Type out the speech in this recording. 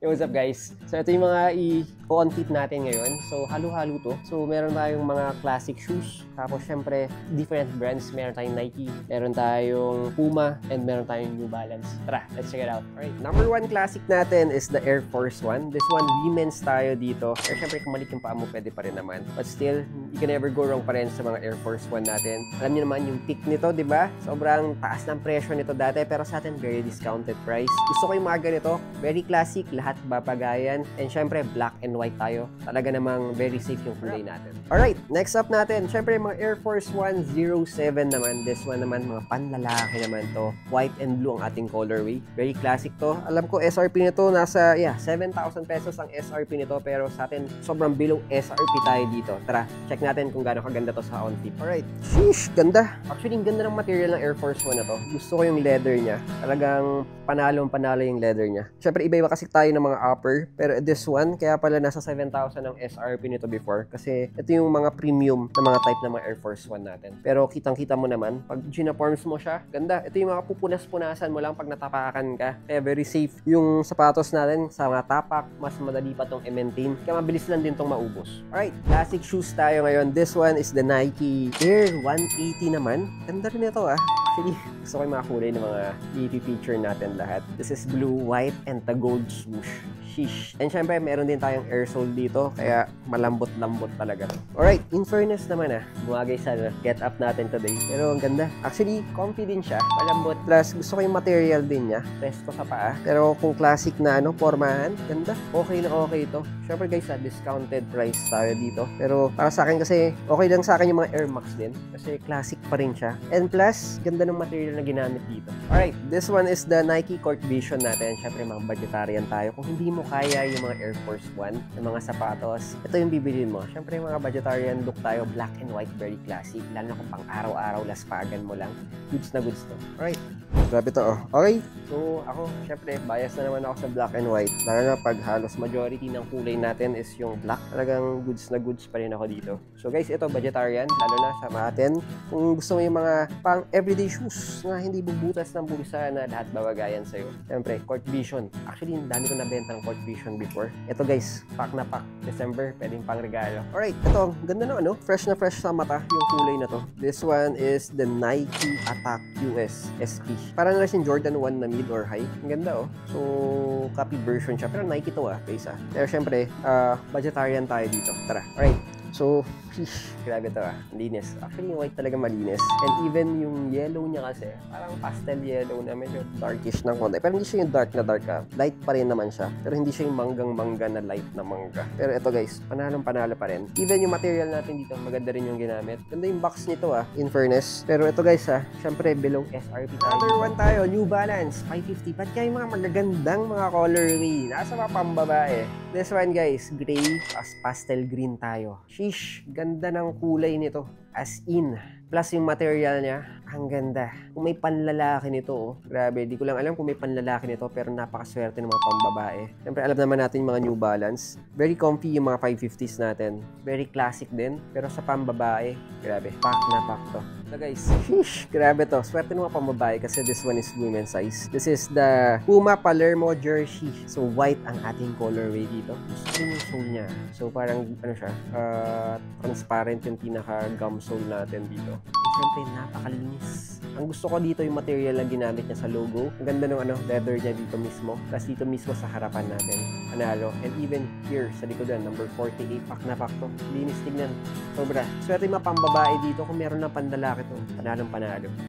Yo, what's up guys? So ito yung mga i-on tip natin ngayon. So halo-halo to. So meron tayong mga classic shoes. Tapos syempre different brands. Meron tayong Nike, meron tayong Puma, and meron tayong New Balance. Tara, let's check it out. Alright, number one classic natin is the Air Force 1. This one, women's tayo dito. Pero syempre kung malik yung paa mo, pwede pa rin naman. But still, you can never go wrong pa rin sa mga Air Force 1 natin. Alam niyo naman yung peak nito, di ba? Sobrang taas ng presyo nito dati, pero sa atin, very discounted price. Gusto ko yung mga ganito. Very classic, lahat babagayan. And syempre, black and white tayo. Talaga namang very safe yung kulay natin. Alright, next up natin. Syempre, mga Air Force 107 naman. This one naman, mga panlalaki naman to. White and blue ang ating colorway. Very classic to. Alam ko, SRP nito nasa, 7,000 pesos ang SRP nito. Pero sa atin, sobrang below SRP tayo dito. Tara, check natin kung gaano kaganda to sa on tip. Alright. Sheesh, ganda. Actually, ang ganda ng material ng Air Force 1 na to. Gusto ko yung leather niya. Talagang panalo yung leather niya. Syempre, iba-iba kasi tayo ng mga upper. Pero this one, kaya pala nasa 7,000 ang SRP nito before. Kasi ito yung mga premium na mga type ng mga Air Force 1 natin. Pero kitang-kita mo naman, pag ginaforms mo siya, ganda. Ito yung mga pupunas-punasan mo lang pag natapakan ka. Kaya very safe yung sapatos natin sa mga tapak. Mas madali pa tong i-maintain. Kaya mabilis lang din tong maubos. Alright, classic shoes tayo ngayon. This one is the Nike Air 180 naman. Ganda rin ito ah. Actually, gusto ko yung mga kulay ng mga i-feature natin lahat. This is blue, white, and the gold swoosh. Sheesh. And syempre, meron din tayong air sole dito, kaya malambot-lambot talaga to. Alright, in fairness naman bumagay sa get up natin today. Pero ang ganda. Actually, comfy din siya. Malambot. Plus, gusto ko yung material din niya. Presto sa paa. Pero kung classic na formahan, ganda. Okay na okay ito. Syempre guys, discounted price tayo dito. Pero para sa akin kasi, okay lang sa akin yung mga Air Max din. Kasi classic pa rin siya. And plus, ganda ng material na ginamit dito. Alright, this one is the Nike Court Vision natin. Syempre, mga budgetarian tayo. Kung hindi mo kaya yung mga Air Force 1, yung mga sapatos, ito yung bibilin mo. Syempre, yung mga budgetarian look tayo, black and white, very classic. Lalo na kung pang araw-araw, laspagan mo lang. Goods na goods to. Alright. Grabe to, oh. Okay. So, ako, syempre, bias na naman ako sa black and white. Lalo na pag halos majority ng kulay natin is yung black. Talagang goods na goods pa rin ako dito. So, guys, ito, budgetarian. Lalo na sa atin. Kung gusto mo yung mga pang everyday shoes na hindi bubutas ng bulsa na lahat babagayan sa'yo. Syempre, Court Vision. Actually, dami ko nabenta ng Court Vision before. Ito, guys, pack na pack. December, pwedeng pang regalo. Alright, ito, ganda na fresh na fresh sa mata yung kulay na to. This one is the Nike Attack US SP. Parang na yung Jordan 1 na mid or high. Ang ganda, oh. So, copy version siya. Pero Nike to, guys, Pero syempre, budgetarian tayo dito. Tara. Alright. So, grabe to, linis. Actually, yung white talaga malinis. And even yung yellow niya kasi, parang pastel yellow na medyo darkish ng konti. Pero hindi siya yung dark na dark, light pa rin naman siya. Pero hindi siya yung manggang-mangga na light na mangga. Pero ito guys, panalo pa rin. Even yung material natin dito, maganda rin yung ginamit. Ganda yung box nito, in fairness. Pero ito guys, syempre below SRP tayo. Another one tayo, New Balance 550. Ba't kayo mga magagandang mga colorway? Nasa mga pambabae. This one guys, gray as pastel green tayo. Sheesh, ganda ng kulay nito. As in. Plus yung material niya, ang ganda. Kung may panlalaki nito, grabe, di ko lang alam kung may panlalaki nito, pero napakaswerte ng mga pambabae. Siyempre, alam naman natin yung mga New Balance. Very comfy yung mga 550s natin. Very classic din, pero sa pambabae, grabe, pack na pack to. So guys, sheesh, grabe to. Swerte ng mga pambabae kasi this one is women's size. This is the Puma Palermo jersey. So white ang ating colorway dito. Gusto yung sole niya. So parang, siya, transparent yung pinaka-gum sole natin dito. Siyempre, napakalinis. Ang gusto ko dito yung material na ginamit niya sa logo. Ang ganda ng leather niya dito mismo. Tapos dito mismo sa harapan natin. Panalo. And even here, sa likodan, number 48, pack na pack to. Linis tignan. Sobra. Swerte yung mga pambabae dito kung meron ng pandalaki to. Panalong panalo.